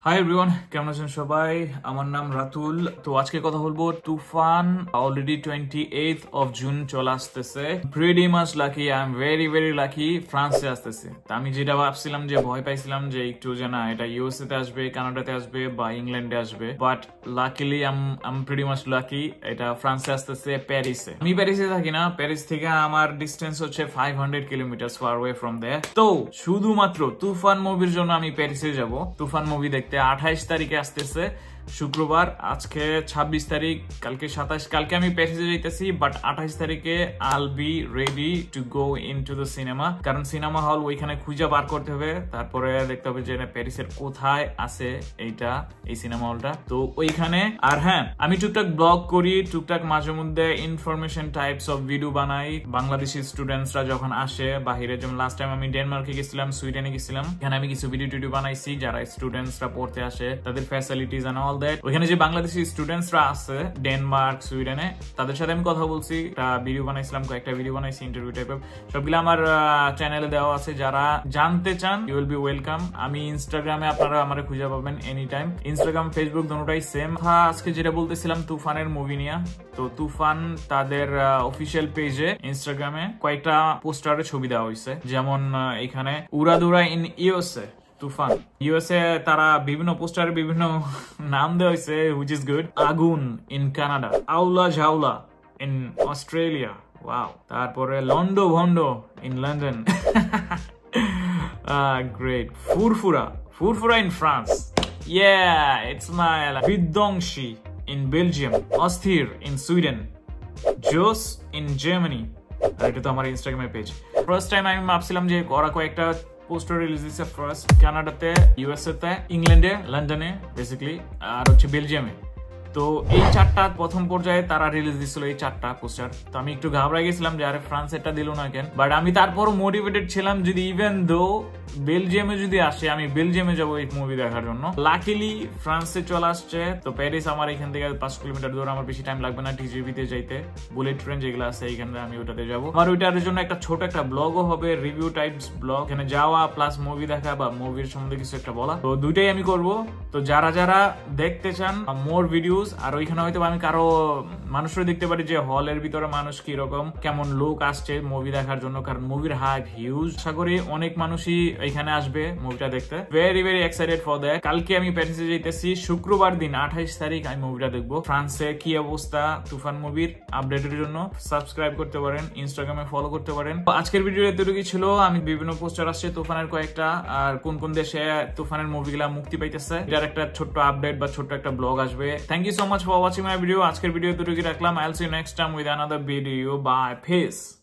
Hi everyone, কেমন আছেন সবাই? আমার নাম রাতুল। তো আজকে কথা বলবো তুফান। অলরেডি 28th of June চলে আসতেছে। Pretty much lucky, I am very lucky ফ্রান্সে আসতেছে। তা আমি যেটা ভাবছিলাম, যে ভয় পাইছিলাম যে একটু যে না এটা ইউএসএ তে আসবে, কানাডাতে আসবে বা ইংল্যান্ডে আসবে, but luckily I am pretty much lucky এটা ফ্রান্সে আসতেছে, প্যারিসে। আমি প্যারিসে থাকি না, প্যারিস থেকে আমার ডিস্টেন্স হচ্ছে 500 কিলোমিটার ফার ওয়ে ফ্রম দেয়ার। তো শুধুমাত্র তুফান মুভির জন্য আমি প্যারিসে যাব। তুফান মুভি দেখতে 28 তারিখে আসতেছে শুক্রবার। আজকে 26 তারিখ, কালকে 27। কালকে আমি প্যারিসে যাইতেছি, বাট 28 তারিখে আইল B ready to go into the cinema. কারণ সিনেমা হল ওইখানে খুঁজে বার করতে হবে, তারপরে দেখতে হবে যে প্যারিসের কোথায় আছে এই সিনেমা হলটা। তো ওইখানে। আর হ্যাঁ, আমি টুকটাক ব্লগ করি, টুকটাক মাঝে মধ্যে ইনফরমেশন টাইপস অফ ভিডিও বানাই। বাংলাদেশি স্টুডেন্টসরা যখন আসে বাহিরে, যেমন লাস্ট টাইম আমি ডেনমার্কে গেছিলাম, সুইডেনে গেছিলাম, এখানে আমি কিছু ভিডিও টিডিও বানাইছি। যারা স্টুডেন্টসরা পড়তে আসে তাদের ফ্যাসিলিটিস এন্ড অল দ্যাট। ওইখানে যে বাংলাদেশি স্টুডেন্টসরা আছে ডেনমার্ক, সুইডেনে, তাদের সাথে আমি কথা বলছি, একটা ভিডিও বানাইছিলাম, কয়েকটা ভিডিও বানাইছি ইন্টারভিউ টাইপের। সবগুলো আমার চ্যানেলে দেওয়া আছে, যারা জানতে চান ইউ উইল বি ওয়েলকাম। আমি ইনস্টাগ্রামে আপনারা আমার খুঁজে পাবেন এনি টাইম। ইনস্টাগ্রাম, ফেসবুক দুটোটাই সেম। আজকে যেটা বলতেছিলাম তুফানের মুভি নিয়ে, তো তুফান তাদের অফিসিয়াল পেজে ইনস্টাগ্রামে কয়েকটা পোস্টারের ছবি দেওয়া হয়েছে। যেমন এখানে উড়াদুরা ইন ইউএসএ, তুফান ইউএসএ, তারা বিভিন্ন পোস্টারে বিভিন্ন নাম দেওয়া হয়েছে, হুইচ ইজ গুড। আগুন ইন কানাডা, আউলা ঝাউলা ইন অস্ট্রেলিয়া, ওয়াও। তারপরে লন্ডো ভন্ডো ইন লন্ডন, গ্রেট। ফুরফুরা ইন ফ্রান্স, ইটস মাই। বিধ্বংসী ইন বেলজিয়াম, অস্থির ইন সুইডেন, জোস ইন জার্মানি। আর এটা তো আমার ইনস্টাগ্রামের পেজ। ফার্স্ট টাইম আমি ভাবছিলাম যে ওরা কয়েকটা পোস্টার রিলিজ দিচ্ছে, ফার্স্ট কানাডাতে, ইউএসএ তে, ইংল্যান্ডে, লন্ডনে বেসিক্যালি, আর হচ্ছে বেলজিয়ামে। তো এই চারটা প্রথম পর্যায়ে তারা রিলিজ দিচ্ছিল, এই চারটা পোস্টার। তো আমি একটু ঘাবড়ে গেছিলাম যে আরে ফ্রান্স এটা দিল না কেন, বাট আমি তারপরও মোটিভেটেড ছিলাম, যদি ইভেন দো বেলজিয়ামে যদি আসে, আমি বেলজিয়ামে যাবো এই মুভি দেখার জন্য। লাকিলি ফ্রান্সে চলে আসছে। তো প্যারিস আমার এখান থেকে 5 কিলোমিটার দূর, আমার বেশি টাইম লাগবে না টিজিবিতে যাইতে। বুলেট ট্রেন যেগুলো আছে এইখানে আমি ওটাতে যাবো। আমার ওইটার জন্য একটা ছোট একটা ব্লগও হবে, রিভিউ টাইপস ব্লগ, এখানে যাওয়া প্লাস মুভি দেখা বা মুভির সম্বন্ধে কিছু একটা বলা। তো দুইটাই আমি করব। তো যারা যারা দেখতে চান মোর ভিডিওস, আর ওইখানে হয়তো আমি কারো মানুষরা দেখতে পারি যে হলের ভিতরে মানুষ কিরকম, কেমন লোক আসছে মুভি দেখার জন্য, কারণ মুভির হাইপ হিউজ। আশা করি অনেক মানুষই এখানে আসবে মুভিটা দেখতে। Very excited for that. কালকে আমি প্যারিসে যাইতেছি, শুক্রবার দিন 28 তারিখ আমি মুভিটা দেখবো। ফ্রান্সে কি অবস্থা তুফান মুভির আপডেটের জন্য সাবস্ক্রাইব করতে পারেন, ইনস্টাগ্রামে ফলো করতে পারেন। আজকের ভিডিও এতটুকুই ছিল। আমি বিভিন্ন পোস্টার আসছে তুফানের কয়েকটা, আর কোন কোন দেশে তুফানের মুভিগুলা মুক্তি পাইতেছে, এটার একটা ছোট্ট আপডেট বা ছোট্ট একটা ব্লগ আসবে। Thank you so much for watching my video. আজকের ভিডিও এতটুকুই রাখলাম। I'll see you next time with another video. Bye, piece.